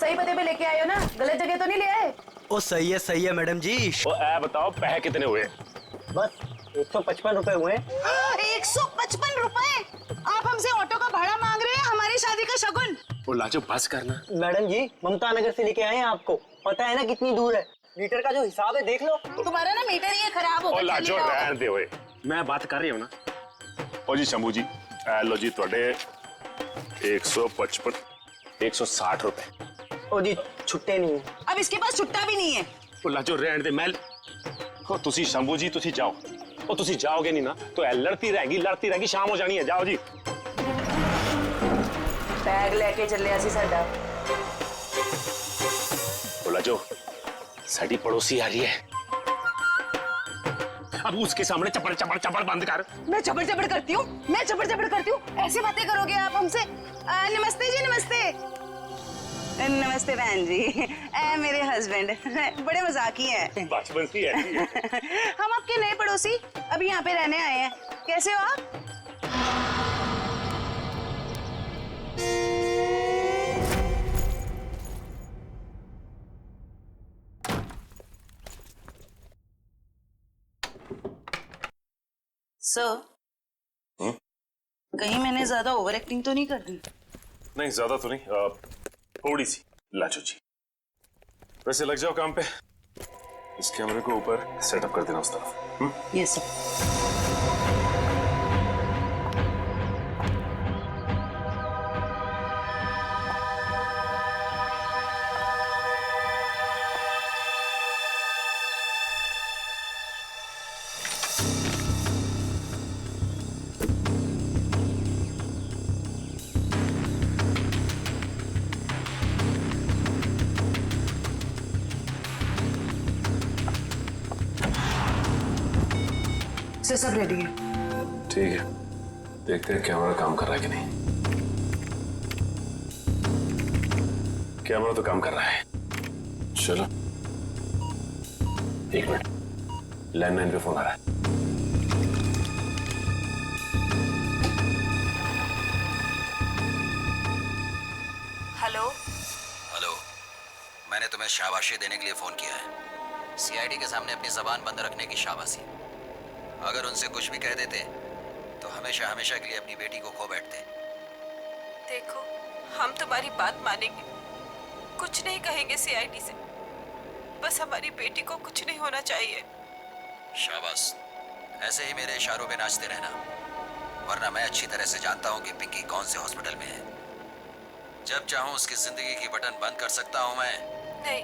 सही पते पे लेके आए हो ना, गलत जगह तो नहीं ले आए? ओ सही है मैडम जी। ओ ऐ बताओ पैसे कितने हुए? बस 155 रुपए हुए। 155 रुपए? आप हमसे ऑटो का भाड़ा मांग रहे हैं हमारी शादी का शगुन? ओ लाजो बस करना। मैडम जी ममता नगर से लेके आए हैं आपको, पता है ना कितनी दूर है। मीटर का जो हिसाब है देख लो। तुम्हारा ना मीटर ये खराब हो ओ गया। लाजो रहन दे ओए, मैं बात कर रही हूं ना। ओ जी शंभू जी, ऐ लो जी ਤੁਹਾਡੇ 155 160 रुपए। ओ जी छुट्टे नहीं है। अब इसके पास छुट्टा भी नहीं है। ओ लाजो रहन दे मैं। ओ तुसी शंभू जी तुसी जाओ। ओ तुसी जाओगे नहीं ना तो ऐ लड़ती रहेगी, शाम हो जानी है। जाओ जी। बैग लेके चले आसी साडा। ओ लाजो साडी पड़ोसी आ रही है, अब उसके सामने चपड़ चपड़ चपड़ बंद कर। मैं चपड़ चपड़ करती हूँ, मैं चपड़ चपड़ करती हूँ, ऐसी बातें करोगे आप हमसे? नमस्ते जी, नमस्ते। नमस्ते बहन जी, मेरे हस्बैंड बड़े मजाकी हैं। बचपन से ऐसी है। हम आपके नए पड़ोसी अभी यहाँ पे रहने आए हैं। कैसे हो आप? सर, कहीं मैंने ज्यादा ओवर एक्टिंग तो नहीं कर दी? नहीं ज्यादा तो नहीं, थोड़ी सी। लाजो जी वैसे लग जाओ काम पे, इस कैमरे को ऊपर सेटअप कर देना उस तरफ। Yes sir. सर सब रेडी है। ठीक है, देखते हैं कैमरा काम कर रहा है कि नहीं। कैमरा तो काम कर रहा है। चलो 1 मिनट, लैंडलाइन पे फोन आ रहा है। हेलो। हेलो, मैंने तुम्हें शाबाशी देने के लिए फोन किया है। सीआईडी के सामने अपनी जबान बंद रखने की शाबाशी। अगर उनसे कुछ भी कह देते तो हमेशा हमेशा के लिए अपनी बेटी को खो बैठते। देखो, हम तुम्हारी बात मानेंगे, कुछ नहीं कहेंगे सीआईडी से, बस हमारी बेटी को कुछ नहीं होना चाहिए। शाबाश, ऐसे ही मेरे इशारों पे नाचते रहना, वरना मैं अच्छी तरह से जानता हूँ कि पिंकी कौन से हॉस्पिटल में है। जब चाहूँ उसकी जिंदगी की बटन बंद कर सकता हूँ मैं। नहीं,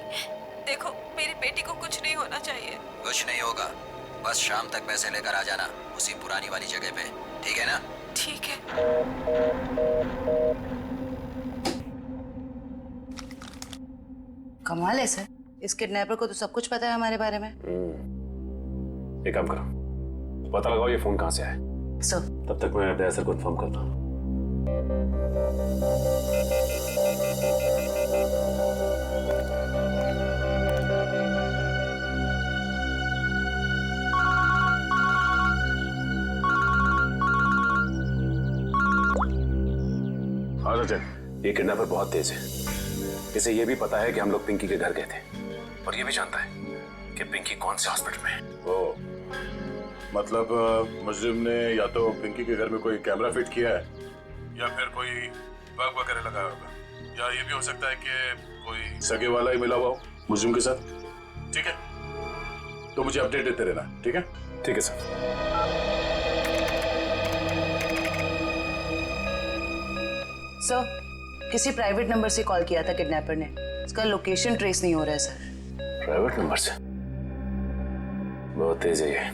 देखो मेरी बेटी को कुछ नहीं होना चाहिए। कुछ नहीं होगा, बस शाम तक पैसे लेकर आ जाना उसी पुरानी वाली जगह पे, ठीक है ना? ठीक है। कमाल है सर, इस किडनैपर को तो सब कुछ पता है हमारे बारे में। एक काम करो, पता लगाओ ये फोन कहाँ से आया। सर तब तक मैं अपने आंसर को इन्फॉर्म करता हूँ। ये किडनैपर बहुत तेज है। इसे ये भी पता है कि हम लोग पिंकी के घर गए थे, और ये भी जानता है कि पिंकी कौन से हॉस्पिटल में है। ओ, मतलब मुजरिम ने या तो पिंकी के घर में कोई कैमरा फिट किया है या फिर कोई बग वगैरह लगाया होगा, या ये भी हो सकता है कि कोई सगे वाला ही मिला हुआ हो मुजरिम के साथ। ठीक है, तो मुझे अपडेट देते रहना। ठीक है? ठीक है सर। सर, किसी प्राइवेट नंबर से कॉल किया था किडनैपर ने, इसका लोकेशन ट्रेस नहीं हो रहा है सर। प्राइवेट नंबर से? बहुत तेज है ये,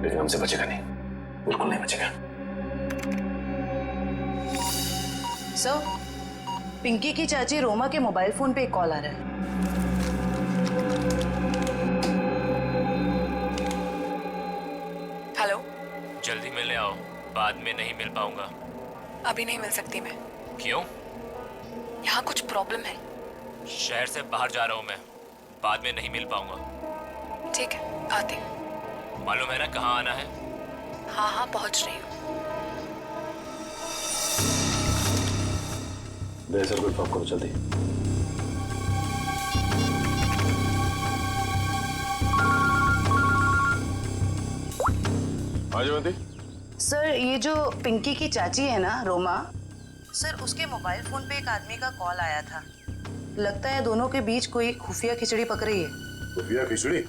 लेकिन हमसे बचेगा नहीं, बिल्कुल नहीं बचेगा। सर, पिंकी की चाची रोमा के मोबाइल फोन पे एक कॉल आ रहा है। हेलो। जल्दी मिलने आओ, बाद में नहीं मिल पाऊंगा। अभी नहीं मिल सकती मैं। क्यों? यहाँ कुछ प्रॉब्लम है। शहर से बाहर जा रहा हूँ मैं, बाद में नहीं मिल पाऊंगा। ठीक है, आती हूँ। मालूम है ना कहाँ आना है? हाँ हाँ, पहुँच रही हूँ। दे सर कोई फॉक करो जल्दी। हाँ जयवंती। सर ये जो पिंकी की चाची है ना रोमा, सर उसके मोबाइल फोन पे एक आदमी का कॉल आया था। लगता है दोनों के बीच कोई खुफिया खिचड़ी पक रही है। खुफिया खिचड़ी?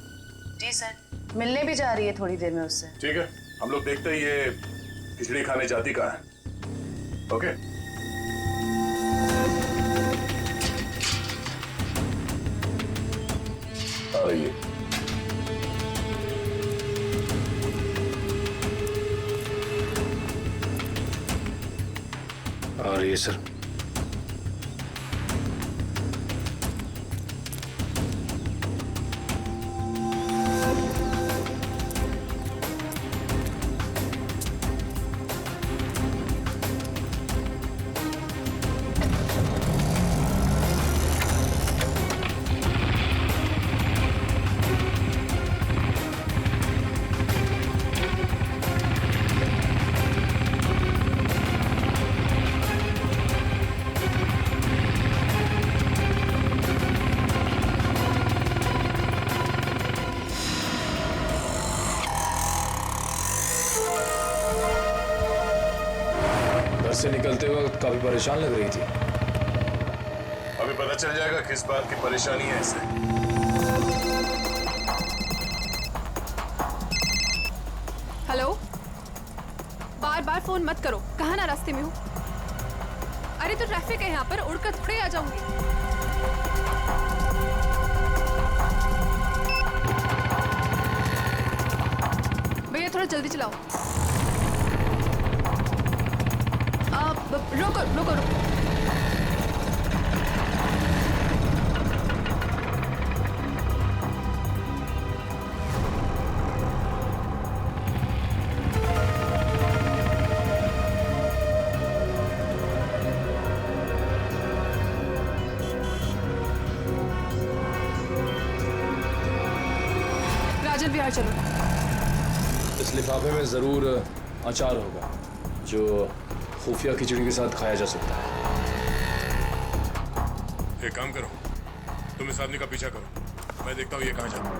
जी सर, मिलने भी जा रही है थोड़ी देर में उससे। ठीक है, हम लोग देखते ही ये खिचड़ी खाने जाती कहाँ है। ओके। आ रही है। आ रही है सर। से निकलते वक्त काफी परेशान लग रही थी। अभी पता चल जाएगा किस बात की परेशानी है इसे। हेलो, बार बार फोन मत करो। कहाँ ना रास्ते में हूँ। अरे तो ट्रैफिक है यहाँ पर, उड़कर थोड़े आ जाऊंगी। भैया थोड़ा जल्दी चलाओ। रोको रोको रोको। राजन बिहार चलो। इस लिफाफे में जरूर अचार होगा जो खुफिया खिचड़ी के साथ खाया जा सकता है। एक काम करो, तुम इस आदमी का पीछा करो, मैं देखता हूँ ये कहाँ जाता है।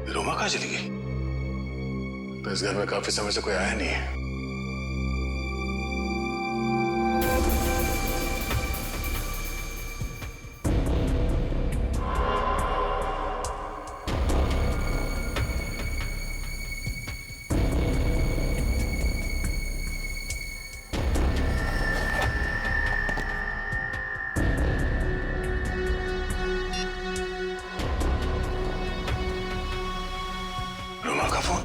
रोमा कहाँ चली गई? तो इस घर में काफी समय से कोई आया नहीं है। रोमा का फोन?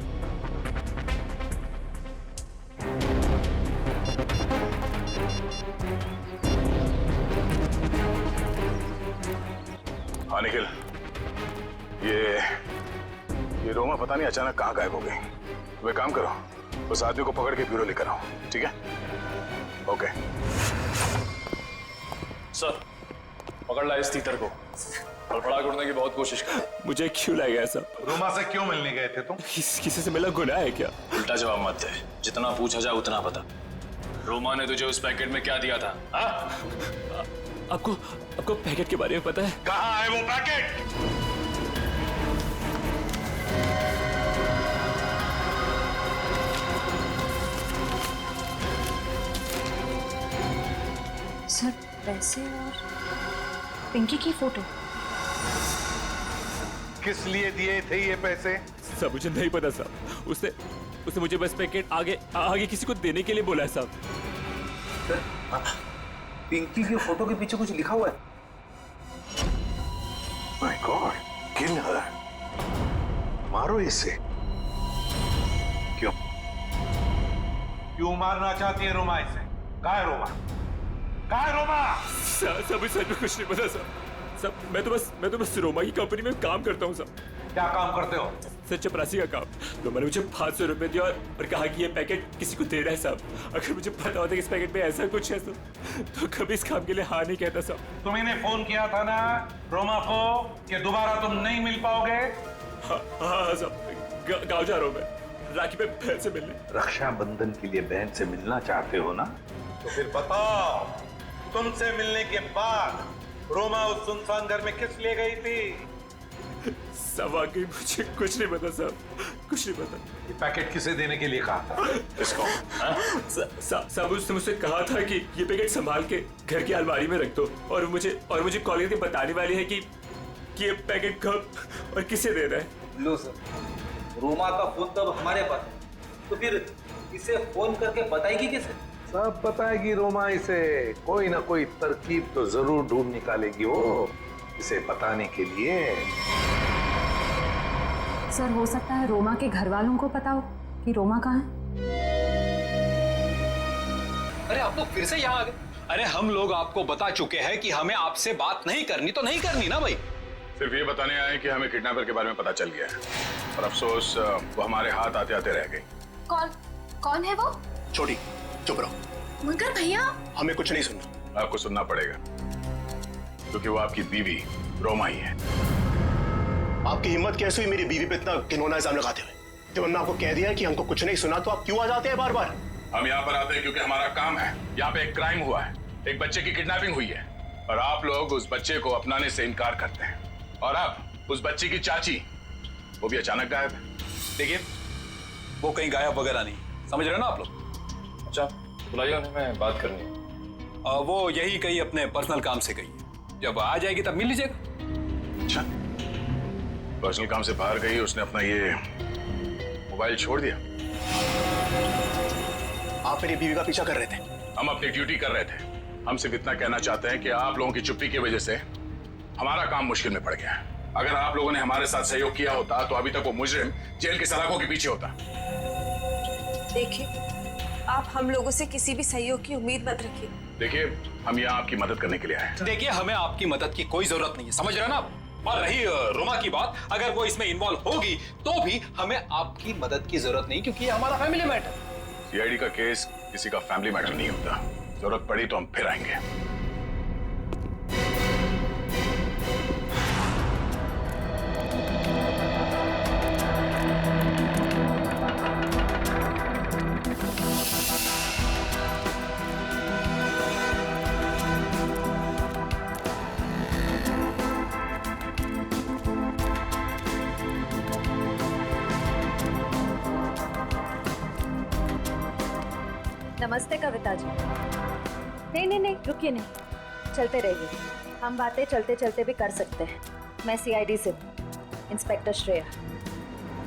हाँ निखिल, ये रोमा पता नहीं अचानक कहाँ गायब हो गई। वे काम करो, उस आदमी को पकड़ के ब्यूरो लेकर आओ, ठीक है? ओके सर, पकड़ ला इस तीतर को और फड़ाक उड़ने की बहुत कोशिश कर। मुझे क्यों लगा ऐसा? रोमा से क्यों मिलने गए थे तुम? किसी से मिला गुनाह है क्या? उल्टा जवाब मत दे, जितना पूछा जाए उतना बता। रोमा ने तुझे उस पैकेट में क्या दिया था? आपको पैकेट के बारे में पता है? कहाँ है वो पैकेट? सर पैसे और पिंकी की फोटो किस लिए दिए थे ये पैसे? सब मुझे नहीं पता साहब। उसने मुझे बस पैकेट आगे किसी को देने के लिए बोला है साहब। पिंकी की फोटो के पीछे कुछ लिखा हुआ है। माय गॉड, किल हर। मारो इसे। क्यों मारना चाहती है रोमा इसे? कहाँ है रोमा? कहाँ है रोमा? सब मुझे सच में कुछ नहीं पता साहब। मैं तो बस रोमा की कंपनी में काम करता हूँ साहब। क्या काम करते हो? सर चपरासी का काम। रोमा ने मुझे 500 रुपए दिया और कहा कि ये पैकेट किसी को देना है साहब। अगर मुझे पता होता कि इस पैकेट में ऐसा कुछ है तो कभी इस काम के लिए हाँ नहीं कहता साहब। तुम्हें फोन किया था ना रोमा को कि दोबारा तुम नहीं मिल पाओगे? हाँ साहब, गाँव जा रहा हूँ मैं राखी पे बहन से मिलने। रक्षाबंधन के लिए बहन से मिलना चाहते हो ना? तो फिर बताओ, तुमसे मिलने के बाद रोमा उस सुनसान घर में किस लिए गई थी? सब आगे मुझे कुछ नहीं पता साहब, कुछ नहीं पता। ये पैकेट किसे देने के लिए कहा था? किसको? साहब उसने मुझसे कहा था कि ये पैकेट संभाल के घर की अलमारी में रख दो और मुझे कॉल करके बताने वाली है कि ये पैकेट कब और किसे देना है। लो सर, रोमा का फोन तो अब हमारे पास है, तो फिर इसे फोन करके बताएगी किसे? सब बताएगी रोमा इसे। कोई ना कोई तरकीब तो जरूर ढूंढ निकालेगी वो इसे बताने के लिए। सर हो सकता है रोमा के घर वालों को पता हो कि रोमा कहाँ है। अरे आप लोग फिर से यहाँ आ गए। अरे हम लोग आपको बता चुके हैं कि हमें आपसे बात नहीं करनी तो नहीं करनी ना भाई। सिर्फ ये बताने आए कि हमें किडनैपर के बारे में पता चल गया है और अफसोस वो हमारे हाथ आते आते रह गई। कौन है वो? छोटी चुप रहो। मगर भैया हमें कुछ नहीं सुनना। आपको सुनना पड़ेगा क्योंकि वो आपकी बीवी रोमा ही है। आपकी हिम्मत कैसे हुई मेरी बीवी पे इतना घिनौना इल्जाम लगाते हुए? जब हमने आपको कह दिया है कि हमको कुछ नहीं सुना तो आप क्यों आ जाते हैं बार बार? हम यहाँ पर आते हैं क्योंकि हमारा काम है। यहाँ पे एक क्राइम हुआ है, एक बच्चे की किडनैपिंग हुई है और आप लोग उस बच्चे को अपनाने से इनकार करते हैं। और अब उस बच्ची की चाची वो भी अचानक गायब है। देखिए वो कहीं गायब वगैरह नहीं, समझ रहे हो ना आप लोग? अच्छा बुलाइए उन्हें, मैं बात करनी है। वो यही कहीं अपने पर्सनल काम से गई है, जब आ जाएगी तब मिल लीजिएगा। अच्छा पर्सनल काम से बाहर गई, उसने अपना ये मोबाइल छोड़ दिया। आप मेरी बीवी का पीछा कर रहे थे? हम अपनी ड्यूटी कर रहे थे। हम सिर्फ इतना कहना चाहते हैं कि आप लोगों की चुप्पी की वजह से हमारा काम मुश्किल में पड़ गया है। अगर आप लोगों ने हमारे साथ सहयोग किया होता तो अभी तक वो मुजरिम जेल की सलाखों के पीछे होता। देखिए आप हम लोगों से किसी भी सहयोग की उम्मीद मत रखिए। देखिए हम यहाँ आपकी मदद करने के लिए आए। देखिए हमें आपकी मदद की कोई जरूरत नहीं है, समझ रहे हो ना आप? और रही रोमा की बात, अगर वो इसमें इन्वॉल्व होगी तो भी हमें आपकी मदद की जरूरत नहीं, क्योंकि ये हमारा फैमिली मैटर। सीआईडी का केस किसी का फैमिली मैटर नहीं होता। जरूरत पड़ी तो हम फिर आएंगे। नमस्ते कविता जी। नहीं रुकिए, नहीं चलते रहिए। हम बातें चलते चलते भी कर सकते हैं। मैं सीआईडी से हूँ, इंस्पेक्टर श्रेया।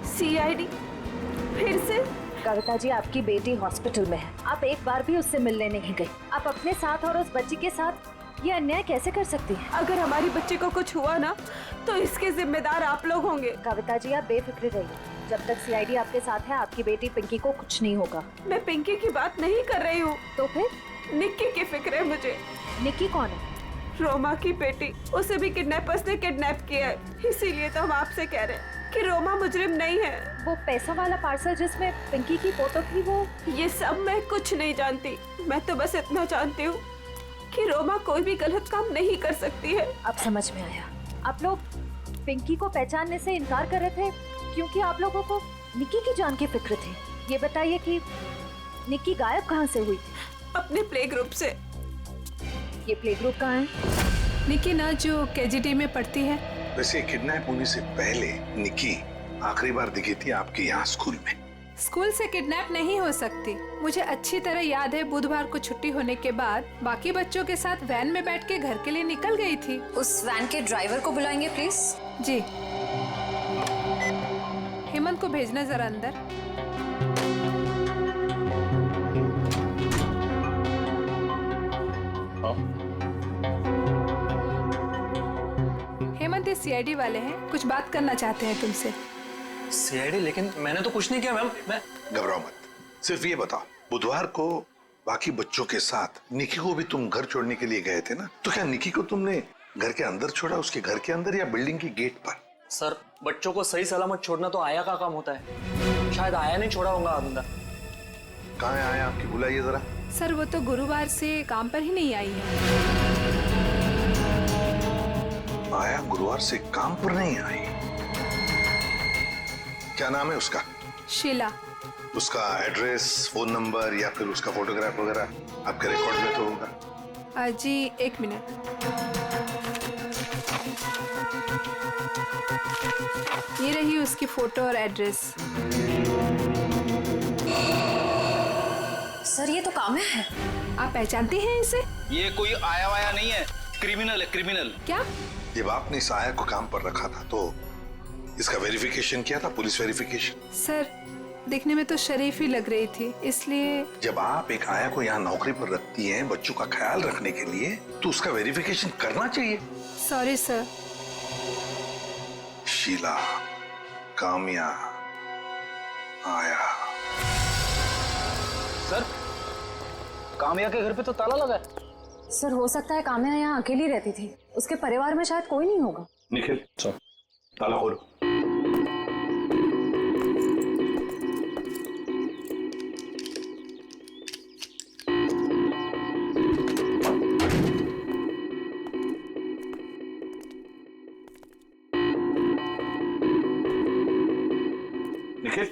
सीआईडी फिर से? कविता जी आपकी बेटी हॉस्पिटल में है, आप एक बार भी उससे मिलने नहीं गई। आप अपने साथ और उस बच्ची के साथ ये अन्याय कैसे कर सकती हैं? अगर हमारी बच्ची को कुछ हुआ ना तो इसके जिम्मेदार आप लोग होंगे। कविता जी आप बेफिक्र रहिए, जब तक सीआईडी आपके साथ है आपकी बेटी पिंकी को कुछ नहीं होगा। मैं पिंकी की बात नहीं कर रही हूँ। तो फिर? निक्की की फिक्र है मुझे। निक्की कौन है? रोमा की बेटी, उसे भी किडनैपर्स ने किडनैप किया है, इसीलिए तो हम आपसे कह रहे हैं कि रोमा मुजरिम नहीं है। वो पैसा वाला पार्सल जिसमें पिंकी की फोटो थी वो? ये सब मैं कुछ नहीं जानती। मैं तो बस इतना जानती हूँ कि रोमा कोई भी गलत काम नहीं कर सकती है। अब समझ में आया। आप लोग पिंकी को पहचानने से इनकार कर रहे थे क्योंकि आप लोगों को निक्की की जान की फिक्र थी। ये बताइए कि निक्की गायब कहाँ से हुई थी? अपने प्ले ग्रुप से। ये प्ले ग्रुप कहाँ है? निक्की ना जो केजीटी में पढ़ती है। वैसे किडनैप होने से पहले निक्की आखिरी बार दिखी थी आपके यहाँ स्कूल में। स्कूल से किडनैप नहीं हो सकती। मुझे अच्छी तरह याद है बुधवार को छुट्टी होने के बाद बाकी बच्चों के साथ वैन में बैठ के घर के लिए निकल गई थी। उस वैन के ड्राइवर को बुलाएंगे प्लीज। जी। हेमंत को भेजना जरा अंदर। हेमंत इस सीआईडी वाले हैं, कुछ बात करना चाहते हैं तुमसे। सीआईडी? लेकिन मैंने तो कुछ नहीं किया मैम। मैं घबराओ मत, सिर्फ ये बताओ, बुधवार को बाकी बच्चों के साथ निकी को भी तुम घर छोड़ने के लिए गए थे ना? तो क्या निकी को तुमने घर के अंदर छोड़ा, उसके घर के अंदर या बिल्डिंग की गेट पर? सर, बच्चों को सही सलामत छोड़ना तो आया का काम होता है। शायद आया नहीं छोड़ा होगा अंदर। कहाँ है आया आपकी? बुलाइए जरा। सर वो तो गुरुवार से काम पर ही नहीं आई है। आया गुरुवार से काम पर नहीं आई? क्या नाम है उसका? शीला। उसका एड्रेस, फोन नंबर या फिर उसका फोटोग्राफ वगैरह आपके रिकॉर्ड में तो होगा? जी एक मिनट। ये रही उसकी फोटो और एड्रेस। सर ये तो काम्या है। आप पहचानते हैं इसे? ये कोई आया वाया नहीं है, क्रिमिनल है, क्रिमिनल। क्या? जब आपने इस आया को काम पर रखा था तो इसका वेरिफिकेशन किया था, पुलिस वेरिफिकेशन? सर दिखने में तो शरीफ ही लग रही थी, इसलिए। जब आप एक आया को यहाँ नौकरी पर रखती हैं बच्चों का ख्याल रखने के लिए, तो उसका वेरिफिकेशन करना चाहिए। Sorry sir. शीला, काम्या, आया। सर, काम्या के घर पे तो ताला लगा है। सर हो सकता है काम्या यहाँ अकेली रहती थी, उसके परिवार में शायद कोई नहीं होगा। निखिल, ताला खोलो। निखिल,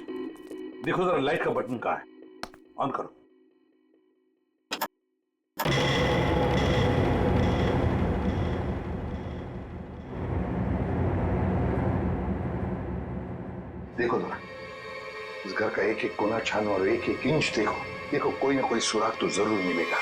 देखो जरा लाइट का बटन कहाँ है, ऑन करो। देखो जरा, इस घर का एक एक कोना छानो और एक एक इंच देखो। देखो कोई ना कोई सुराग तो जरूर मिलेगा।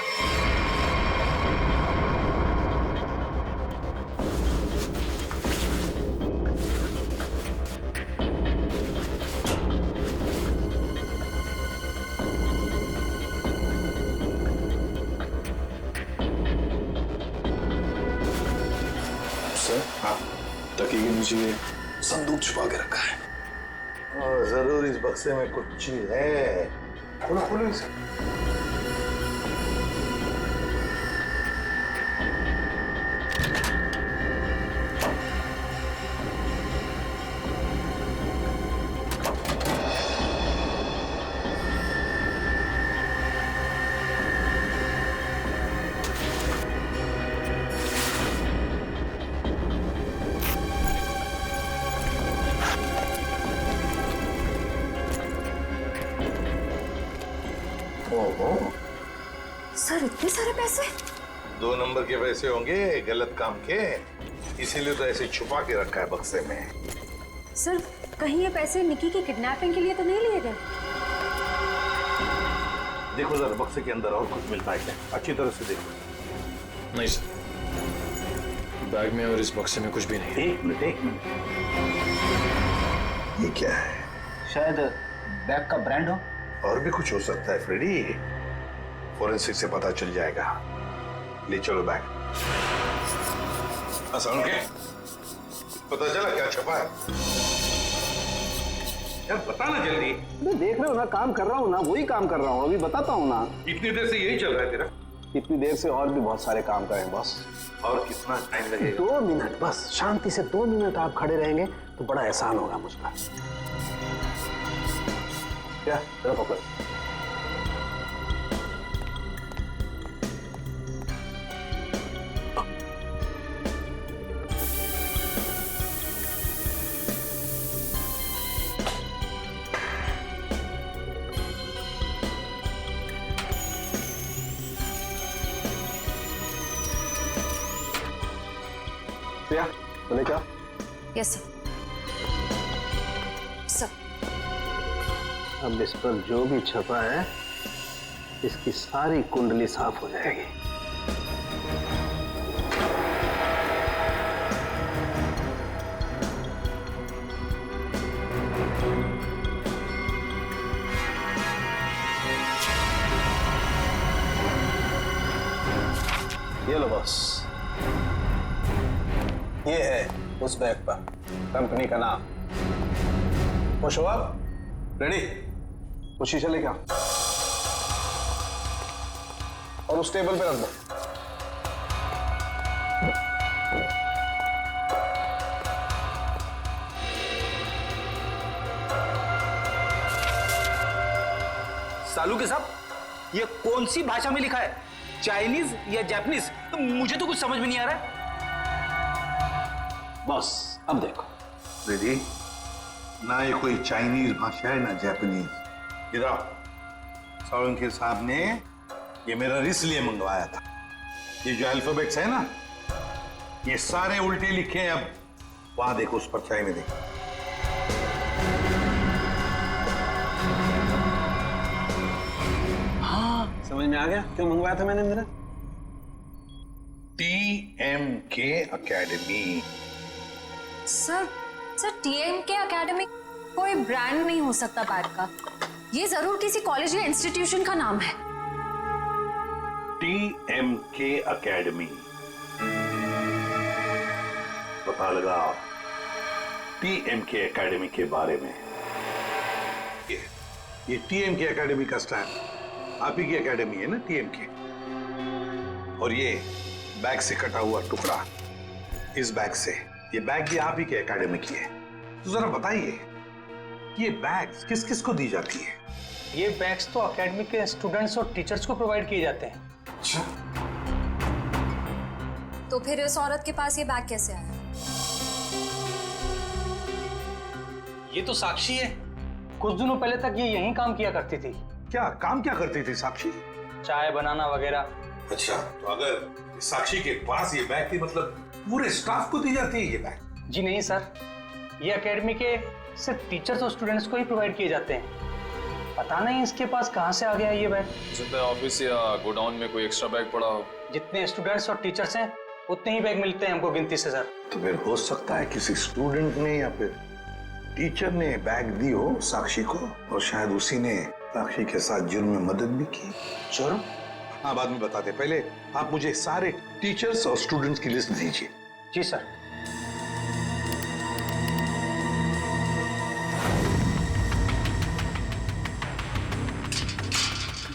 सर, हाँ, तकिए के नीचे संदूक छुपा के रखा है। और जरूर इस बक्से में कुछ चीज है। खोलो खोलो इसे। सर इतने सारे पैसे? 2 नंबर के पैसे होंगे गलत काम के, इसीलिए तो ऐसे छुपा के रखा है बक्से में। सर कहीं ये पैसे निकी की किडनैपिंग के लिए तो नहीं लिए गए? देखो जरा बक्से के अंदर और कुछ मिलता है क्या, अच्छी तरह से देखो। नहीं सर, बैग में और इस बक्से में कुछ भी नहीं। एक मिनट। ये क्या है? शायद बैग का ब्रांड हो। और भी कुछ हो सकता है फ्रेडी, फोरेंसिक से पता चल जाएगा। ले चलो बैग। असम के पता चला क्या छपा है? यार बताना जल्दी। मैं देख रहे हो ना, काम कर रहा हूँ ना, वही काम कर रहा हूँ, अभी बताता हूँ ना। इतनी देर से यही चल रहा है तेरा? इतनी देर से और भी बहुत सारे काम करें बॉस। और कितना टाइम लगेगा? 2 मिनट बस, शांति से 2 मिनट आप खड़े रहेंगे तो बड़ा एहसान होगा मुझका। क्या जरा पकड़। तो ले क्या? Yes sir. सर अब इस पर जो भी छपा है इसकी सारी कुंडली साफ हो जाएगी। ये लो बॉस, ये है उस बैग पर कंपनी का नाम। खुश हो आप? रेडी? वो शीशा लेके आओ और उस टेबल पे रख दो। सालू के साहब, ये कौन सी भाषा में लिखा है? चाइनीज या जापानीज? तो मुझे तो कुछ समझ में नहीं आ रहा है। बॉस अब देखो, रेडी? ना ये कोई चाइनीज भाषा है ना जापानीज। इधर सोलंकी साहब ने ये मेरा इसलिए मंगवाया था। ये जो अल्फाबेट्स है ना, ये सारे उल्टे लिखे हैं। अब वहां देखो, उस परछाई में देखो। हाँ, समझ में आ गया क्यों मंगवाया था मैंने मेरा। TMK academy. Sir TMK academy कोई ब्रांड नहीं हो सकता बैग का। ये जरूर किसी कॉलेज या इंस्टीट्यूशन का नाम है। TMK अकेडमी, पता लगाओ TMK अकेडमी के बारे में। ये TMK अकेडमी का स्टैंड आप ही की अकेडमी है ना, TMK। और ये बैग से कटा हुआ टुकड़ा, इस बैग से, ये बैग भी आप ही के एकेडमी की है। तो जरा बताइए, ये बैग्स किस किस को दी जाती है? ये बैग्स तो एकेडमी के स्टूडेंट्स और टीचर्स को प्रोवाइड किए जाते हैं। अच्छा, तो फिर इस औरत के पास ये बैग कैसे आया? ये तो साक्षी है। कुछ दिनों पहले तक ये यहीं काम किया करती थी। क्या काम क्या करती थी साक्षी? चाय बनाना वगैरह। अच्छा, तो अगर साक्षी के पास ये बैग थी, मतलब पूरे स्टाफ को दी जाती है ये बैग? जी नहीं सर, ये एकेडमी के सिर्फ टीचर्स और स्टूडेंट्स को ही प्रोवाइड किए जाते हैं। पता नहीं इसके पास कहाँ से आ गया ये बैग। सकता है ऑफिस या गोडाउन में कोई एक्स्ट्रा बैग पड़ा हो। जितने स्टूडेंट्स और टीचर्स हैं उतने ही बैग मिलते हैं हमको गिनती से सर। तो फिर हो सकता है किसी स्टूडेंट ने या फिर टीचर ने बैग दी हो साक्षी को, और शायद उसी ने साक्षी के साथ जुर्म में मदद भी की। जुर्म? हाँ, बाद में बताते, पहले आप मुझे सारे टीचर्स और स्टूडेंट्स की लिस्ट दीजिए। जी सर।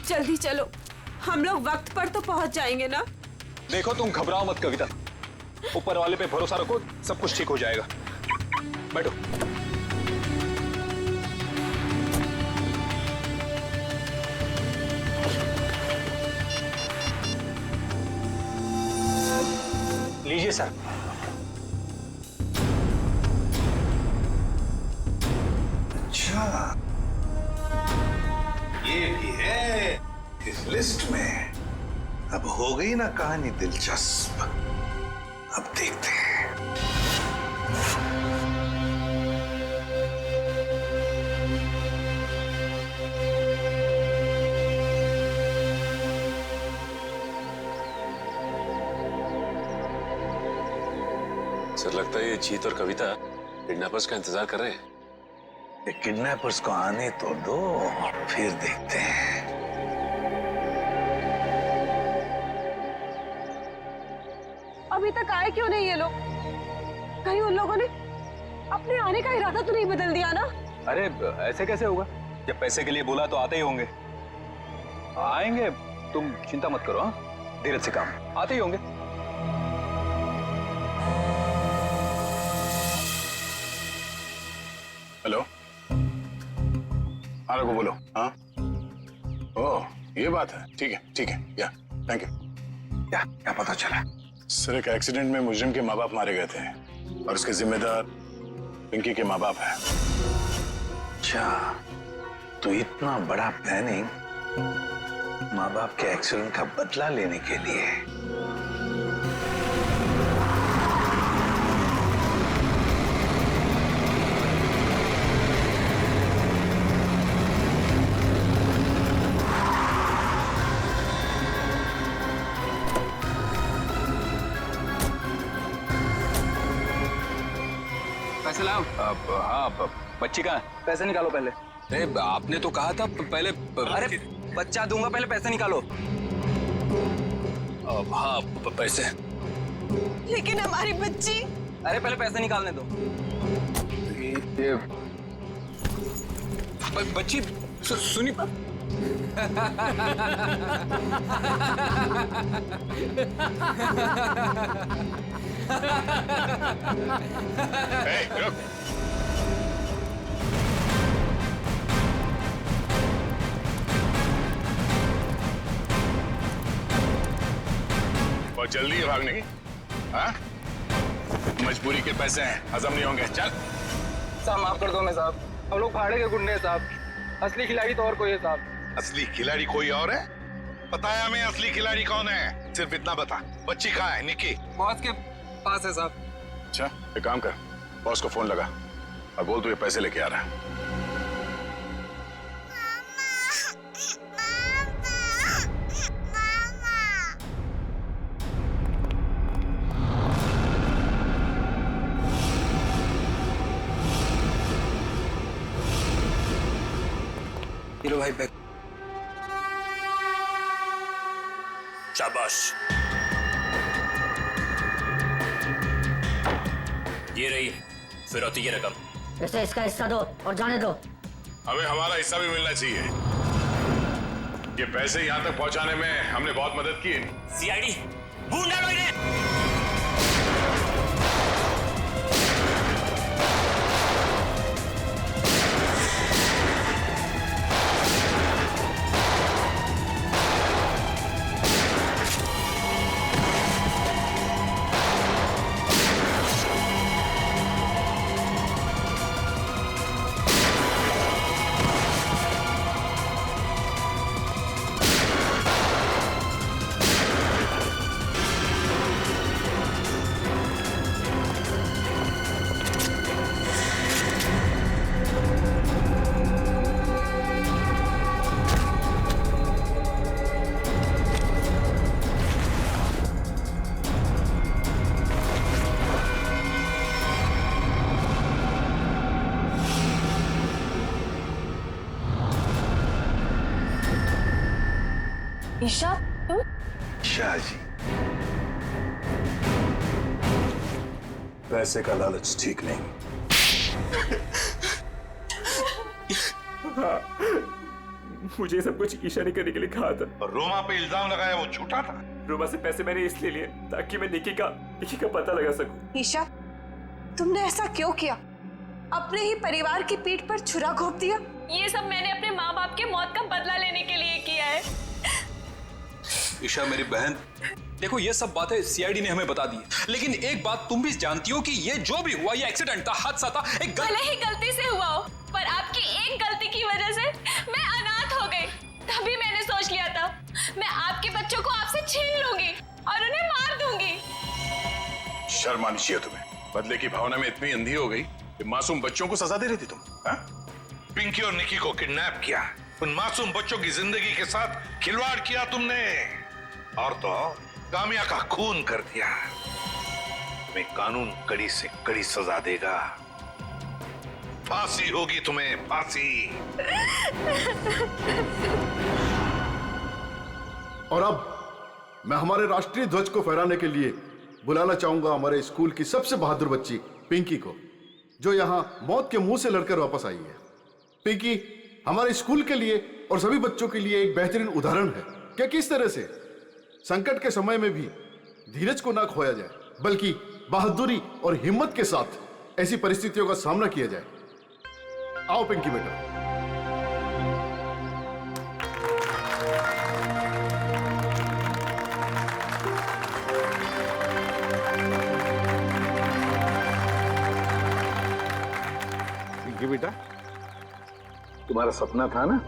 जल्दी चलो, हम लोग वक्त पर तो पहुंच जाएंगे ना। देखो तुम घबराओ मत कविता, ऊपर वाले पे भरोसा रखो, सब कुछ ठीक हो जाएगा। बैठो। लीजिए सर। अच्छा, ये भी है इस लिस्ट में। अब हो गई ना कहानी दिलचस्प। अब देखते हैं। सर, लगता है ये जीत और कविता किडनैपर्स का इंतजार कर रहे हैं। ये किडनैपर्स को आने तो दो, फिर देखते हैं। अभी तक आए क्यों नहीं ये लोग? कहीं उन लोगों ने अपने आने का इरादा तो नहीं बदल दिया ना? अरे ऐसे कैसे होगा? जब पैसे के लिए बोला तो आते ही होंगे। आएंगे, तुम चिंता मत करो। हाँ, धीरज से काम, आते ही होंगे। हेलो, आरा को बोलो। हाँ, ओह ये बात है। ठीक है, या थैंक यू। क्या पता चला? सर, एक एक्सीडेंट में मुजरिम के माँ बाप मारे गए थे और उसके जिम्मेदार पिंकी के माँ बाप हैं। अच्छा, तो इतना बड़ा प्लानिंग माँ बाप के एक्सीडेंट का बदला लेने के लिए। पैसे लाओ। हाँ, बच्ची कहाँ है? पैसे निकालो पहले। अरे आपने तो कहा था पहले। अरे बच्चा दूंगा, पहले पैसे निकालो। हाँ पैसे। लेकिन हमारी बच्ची। अरे पहले पैसे निकालने दो। ये बच्ची सुनी। रुक। बहुत जल्दी है भागने की। हाँ? मजबूरी के पैसे हैं, हजम नहीं होंगे। चल। साहब माफ कर दो मैं साहब, हम लोग भाड़े के गुंडे हैं साहब, असली खिलाड़ी तो और कोई है साहब। असली खिलाड़ी कोई और है? बताया हमें असली खिलाड़ी कौन है? सिर्फ इतना बता, बच्ची कहाँ है? निकी बॉस के पास है साहब। अच्छा, एक काम कर, बॉस को फोन लगा और बोल तू ये पैसे लेके आ रहा है। हीरो भाई बैग। शाबाश। ये रही फिरौती की रकम। इसे इसका हिस्सा दो और जाने दो। हमें हमारा हिस्सा भी मिलना चाहिए। ये पैसे यहाँ तक पहुँचाने में हमने बहुत मदद की। सीआईडी ढूंढ डालो इन्हें। ईशा, तुम? शाह जी, पैसे का लालच ठीक नहीं। हाँ, मुझे सब कुछ ईशा ने करने के लिए कहा था। और रोमा पे इल्जाम लगाया वो झूठा था। रोमा से पैसे मैंने इसलिए लिए ताकि मैं निकी का पता लगा सकूं। ईशा, तुमने ऐसा क्यों किया? अपने ही परिवार की पीठ पर छुरा घोंप दिया। ये सब मैंने अपने माँ बाप के मौत का बदला लेने के लिए किया है। ईशा मेरी बहन, देखो ये सब बातें सीआईडी ने हमें बता दी, लेकिन एक बात तुम भी जानती हो कि ये जो भी हुआ ये एक्सीडेंट था, हादसा था। भले ही गलती से हुआ हो, पर आपकी एक गलती की वजह से मैं अनाथ हो गई। तभी मैंने सोच लिया था मैं आपके बच्चों को आपसे छीन लूंगी और उन्हें मार दूंगी। शर्म आनी चाहिए तुम्हें। बदले की भावना में इतनी अंधी हो गई कि मासूम बच्चों को सजा दे रही थी तुम। हाँ? पिंकी और निकी को किडनैप किया, उन मासूम बच्चों की जिंदगी के साथ खिलवाड़ किया तुमने, और तो कामिया का खून कर दिया। तुम्हें कानून कड़ी से कड़ी सजा देगा। फांसी होगी तुम्हें, फांसी। और अब मैं हमारे राष्ट्रीय ध्वज को फहराने के लिए बुलाना चाहूंगा हमारे स्कूल की सबसे बहादुर बच्ची पिंकी को, जो यहाँ मौत के मुंह से लड़कर वापस आई है। पिंकी हमारे स्कूल के लिए और सभी बच्चों के लिए एक बेहतरीन उदाहरण है कि किस तरह से संकट के समय में भी धीरज को ना खोया जाए, बल्कि बहादुरी और हिम्मत के साथ ऐसी परिस्थितियों का सामना किया जाए। आओ पिंकी बेटा। पिंकी बेटा, तुम्हारा सपना था ना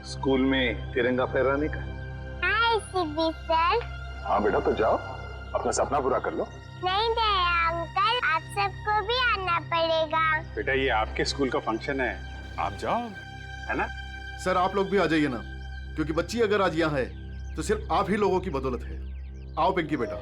स्कूल में तिरंगा फहराने का? सर। हाँ बेटा, तो जाओ अपना सपना पूरा कर लो। नहीं अंकल, आप सबको भी आना पड़ेगा। बेटा ये आपके स्कूल का फंक्शन है, आप जाओ, है ना? सर आप लोग भी आ जाइए ना, क्योंकि बच्ची अगर आज यहाँ है तो सिर्फ आप ही लोगों की बदौलत है। आओ पिंकी बेटा।